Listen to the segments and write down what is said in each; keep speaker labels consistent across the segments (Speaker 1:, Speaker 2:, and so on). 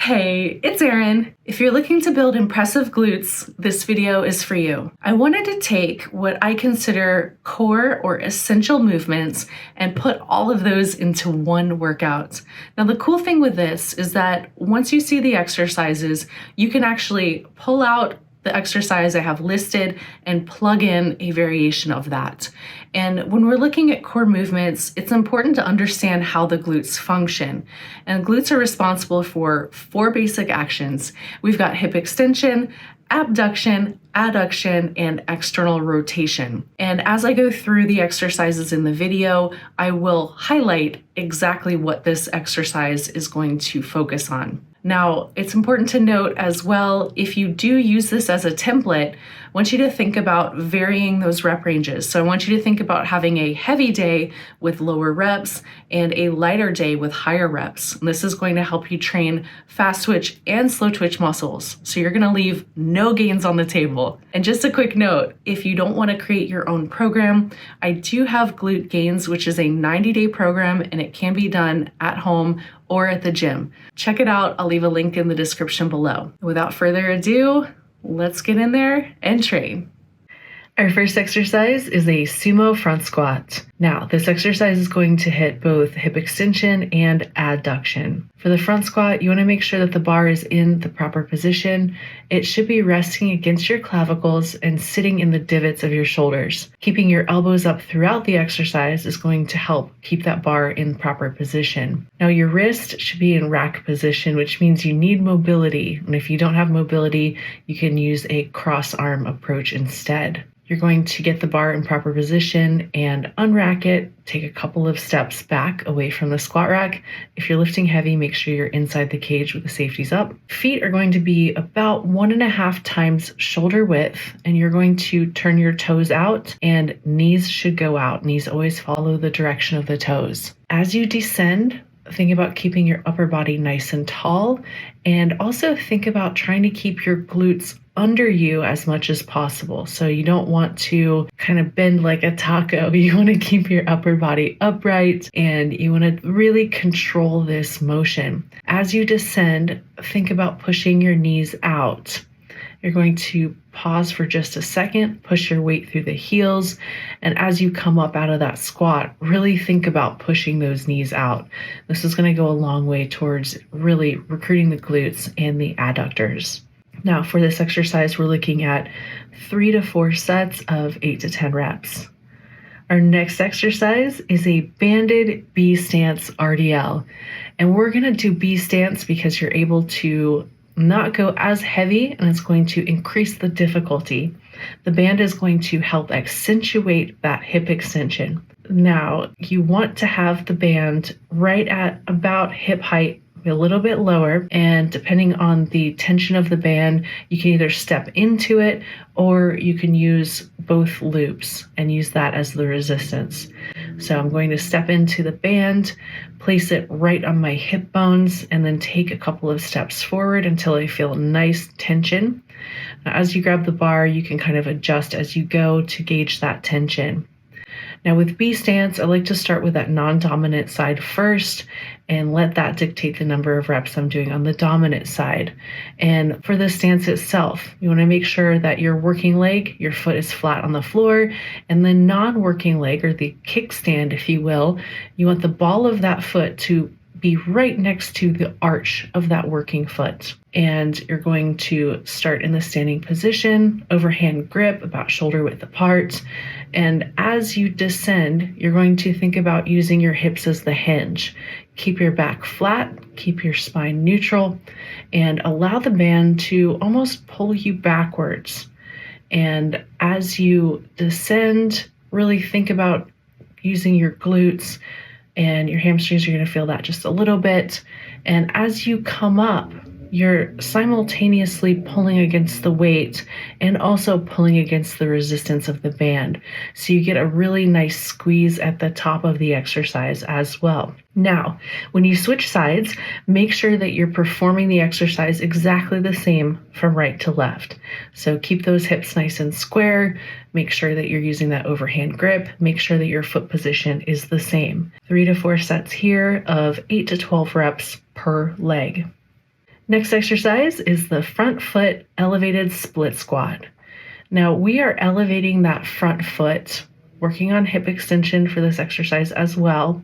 Speaker 1: Hey, it's Erin. If you're looking to build impressive glutes, this video is for you. I wanted to take what I consider core or essential movements and put all of those into one workout. Now, the cool thing with this is that once you see the exercises, you can actually pull out the exercise I have listed and plug in a variation of that. And when we're looking at core movements, it's important to understand how the glutes function. And glutes are responsible for 4 basic actions. We've got hip extension, abduction, adduction, and external rotation. And as I go through the exercises in the video, I will highlight exactly what this exercise is going to focus on. Now, it's important to note as well, if you do use this as a template, I want you to think about varying those rep ranges. So I want you to think about having a heavy day with lower reps and a lighter day with higher reps. And this is going to help you train fast twitch and slow twitch muscles. So you're going to leave no gains on the table. And just a quick note, if you don't want to create your own program, I do have Glute Gains, which is a 90-day program, and it can be done at home or at the gym. Check it out. I'll leave a link in the description below. Without further ado, let's get in there and train. Our first exercise is a sumo front squat. Now, this exercise is going to hit both hip extension and adduction. For the front squat, you want to make sure that the bar is in the proper position. It should be resting against your clavicles and sitting in the divots of your shoulders. Keeping your elbows up throughout the exercise is going to help keep that bar in proper position. Now, your wrist should be in rack position, which means you need mobility. And if you don't have mobility, you can use a cross arm approach instead. You're going to get the bar in proper position and unrack it. Take a couple of steps back away from the squat rack. If you're lifting heavy, make sure you're inside the cage with the safeties up. Feet are going to be about 1.5 times shoulder width, and you're going to turn your toes out and knees should go out. Knees always follow the direction of the toes. As you descend, think about keeping your upper body nice and tall, and also think about trying to keep your glutes under you as much as possible. So you don't want to kind of bend like a taco. You want to keep your upper body upright and you want to really control this motion. As you descend, think about pushing your knees out. You're going to pause for just a second, push your weight through the heels, and as you come up out of that squat, really think about pushing those knees out. This is going to go a long way towards really recruiting the glutes and the adductors. Now, for this exercise, we're looking at 3 to 4 sets of 8 to 10 reps. Our next exercise is a banded B stance RDL, and we're going to do B stance because you're able to not go as heavy and it's going to increase the difficulty. The band is going to help accentuate that hip extension. Now, you want to have the band right at about hip height, a little bit lower, and depending on the tension of the band, you can either step into it or you can use both loops and use that as the resistance. So I'm going to step into the band, place it right on my hip bones, and then take a couple of steps forward until I feel nice tension. Now, as you grab the bar, you can kind of adjust as you go to gauge that tension. Now with B stance, I like to start with that non-dominant side first and let that dictate the number of reps I'm doing on the dominant side. And for the stance itself, you want to make sure that your working leg, your foot is flat on the floor, and the non-working leg, or the kickstand, if you will, you want the ball of that foot to be right next to the arch of that working foot. And you're going to start in the standing position, overhand grip, about shoulder width apart. And as you descend, you're going to think about using your hips as the hinge. Keep your back flat, keep your spine neutral, and allow the band to almost pull you backwards. And as you descend, really think about using your glutes, and your hamstrings are going to feel that just a little bit. And as you come up, you're simultaneously pulling against the weight and also pulling against the resistance of the band. So you get a really nice squeeze at the top of the exercise as well. Now, when you switch sides, make sure that you're performing the exercise exactly the same from right to left. So keep those hips nice and square. Make sure that you're using that overhand grip. Make sure that your foot position is the same. 3 to 4 sets here of 8 to 12 reps per leg. Next exercise is the front foot elevated split squat. Now we are elevating that front foot, working on hip extension for this exercise as well.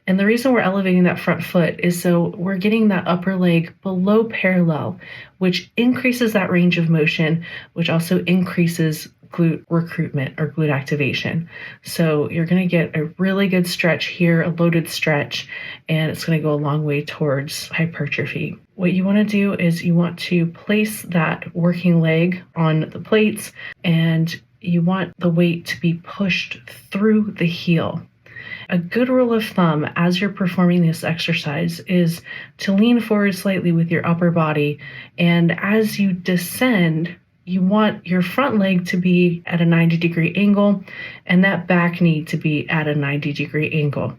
Speaker 1: And the reason we're elevating that front foot is so we're getting that upper leg below parallel, which increases that range of motion, which also increases glute recruitment or glute activation. So you're going to get a really good stretch here, a loaded stretch, and it's going to go a long way towards hypertrophy. What you want to do is you want to place that working leg on the plates, and you want the weight to be pushed through the heel. A good rule of thumb as you're performing this exercise is to lean forward slightly with your upper body, and as you descend, you want your front leg to be at a 90-degree angle and that back knee to be at a 90-degree angle.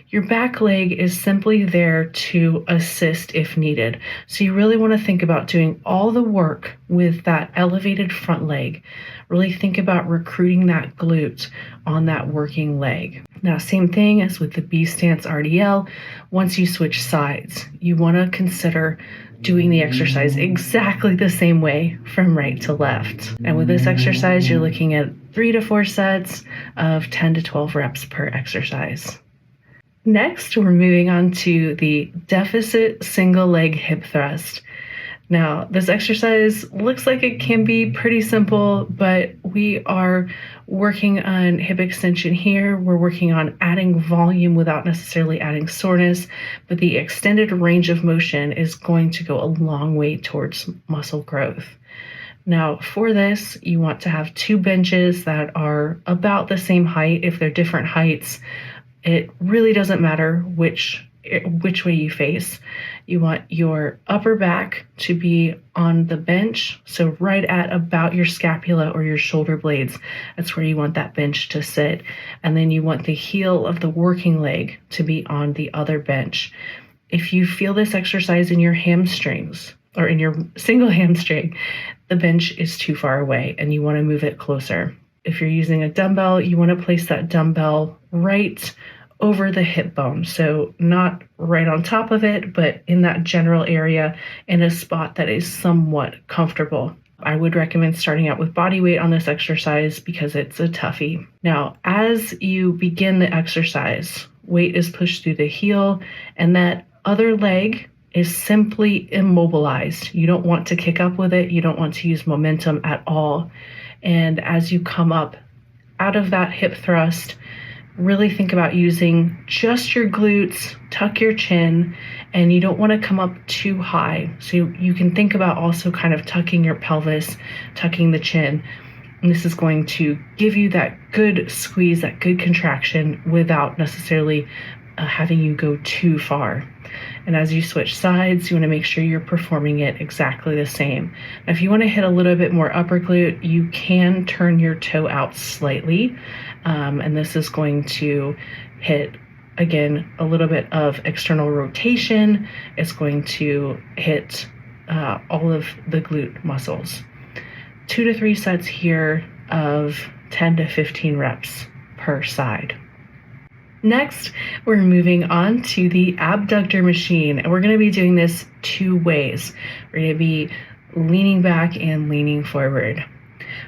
Speaker 1: Your back leg is simply there to assist if needed. So you really want to think about doing all the work with that elevated front leg. Really think about recruiting that glute on that working leg. Now, same thing as with the B stance RDL. Once you switch sides, you want to consider doing the exercise exactly the same way from right to left. And with this exercise, you're looking at 3 to 4 sets of 10 to 12 reps per exercise. Next, we're moving on to the deficit single leg hip thrust. Now, this exercise looks like it can be pretty simple, but we are working on hip extension here. We're working on adding volume without necessarily adding soreness, but the extended range of motion is going to go a long way towards muscle growth. Now, for this, you want to have 2 benches that are about the same height. If they're different heights, it really doesn't matter which way you face. You want your upper back to be on the bench, so right at about your scapula or your shoulder blades. That's where you want that bench to sit. And then you want the heel of the working leg to be on the other bench. If you feel this exercise in your hamstrings or in your single hamstring, the bench is too far away and you want to move it closer. If you're using a dumbbell, you want to place that dumbbell right over the hip bone. So not right on top of it, but in that general area in a spot that is somewhat comfortable. I would recommend starting out with body weight on this exercise because it's a toughie. Now, as you begin the exercise, weight is pushed through the heel and that other leg is simply immobilized. You don't want to kick up with it. You don't want to use momentum at all. And as you come up out of that hip thrust, really think about using just your glutes, tuck your chin, and you don't want to come up too high. So you can think about also kind of tucking your pelvis, tucking the chin. And this is going to give you that good squeeze, that good contraction without necessarily having you go too far. And as you switch sides, you want to make sure you're performing it exactly the same. Now, if you want to hit a little bit more upper glute, you can turn your toe out slightly. And this is going to hit, again, a little bit of external rotation. It's going to hit all of the glute muscles. 2 to 3 sets here of 10 to 15 reps per side. Next, we're moving on to the abductor machine, and we're going to be doing this 2 ways. We're going to be leaning back and leaning forward.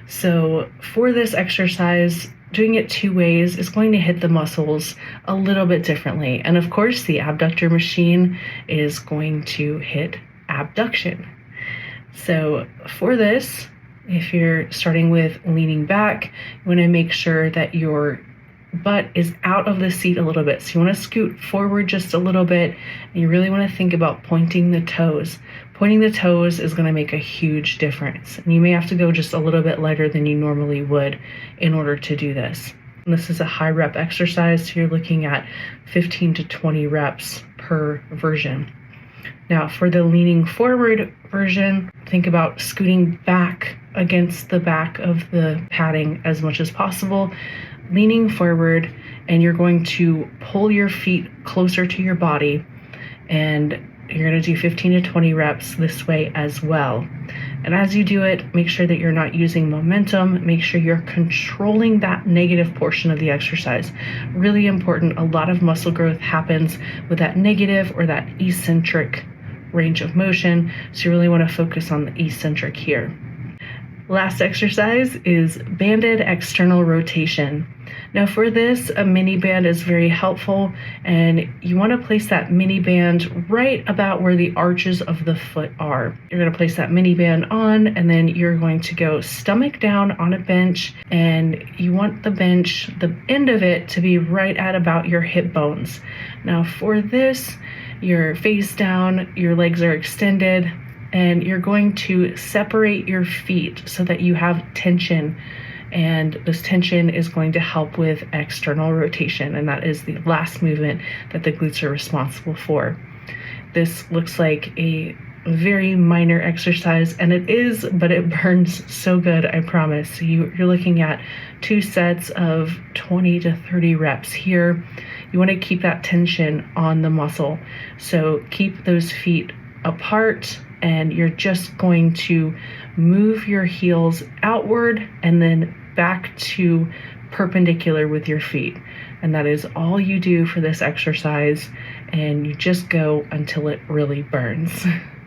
Speaker 1: So for this exercise, doing it 2 ways is going to hit the muscles a little bit differently. And of course, the abductor machine is going to hit abduction. So for this, if you're starting with leaning back, you want to make sure that your butt is out of the seat a little bit. So you want to scoot forward just a little bit, and you really want to think about pointing the toes. Pointing the toes is going to make a huge difference. And you may have to go just a little bit lighter than you normally would in order to do this. And this is a high rep exercise, so you're looking at 15 to 20 reps per version. Now for the leaning forward version, think about scooting back against the back of the padding as much as possible, leaning forward, and you're going to pull your feet closer to your body, and you're going to do 15 to 20 reps this way as well. And as you do it, make sure that you're not using momentum. Make sure you're controlling that negative portion of the exercise. Really important. A lot of muscle growth happens with that negative or that eccentric range of motion. So you really want to focus on the eccentric here. Last exercise is banded external rotation. Now for this, a mini band is very helpful, and you want to place that mini band right about where the arches of the foot are. You're going to place that mini band on, and then you're going to go stomach down on a bench, and you want the bench, the end of it, to be right at about your hip bones. Now for this, you're face down, your legs are extended, and you're going to separate your feet so that you have tension. And this tension is going to help with external rotation, and that is the last movement that the glutes are responsible for. This looks like a very minor exercise, and it is, but it burns so good, I promise. So you're looking at 2 sets of 20 to 30 reps here. You want to keep that tension on the muscle. So keep those feet apart, and you're just going to move your heels outward and then back to perpendicular with your feet. And that is all you do for this exercise, and you just go until it really burns.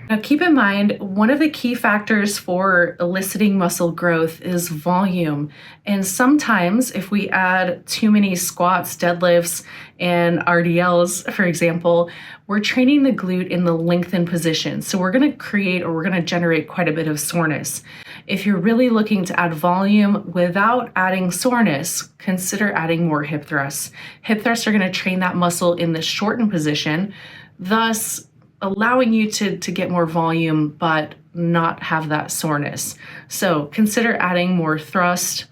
Speaker 1: Now keep in mind, one of the key factors for eliciting muscle growth is volume. And sometimes if we add too many squats, deadlifts, and RDLs, for example, we're training the glute in the lengthened position. So we're going to generate quite a bit of soreness. If you're really looking to add volume without adding soreness, consider adding more hip thrusts. Hip thrusts are going to train that muscle in the shortened position, thus allowing you to get more volume but not have that soreness. So consider adding more thrust,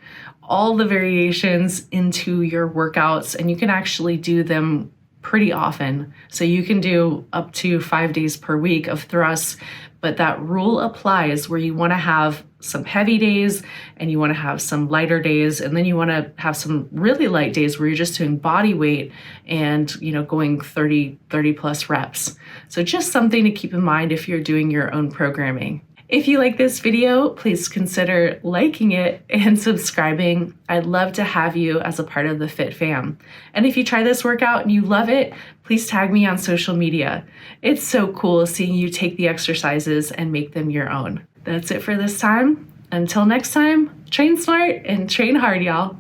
Speaker 1: all the variations into your workouts, and you can actually do them pretty often. So you can do up to 5 days per week of thrusts, but that rule applies where you want to have some heavy days and you want to have some lighter days, and then you want to have some really light days where you're just doing body weight and going 30 plus reps. So just something to keep in mind if you're doing your own programming. If you like this video, please consider liking it and subscribing. I'd love to have you as a part of the Fit Fam. And if you try this workout and you love it, please tag me on social media. It's so cool seeing you take the exercises and make them your own. That's it for this time. Until next time, train smart and train hard, y'all.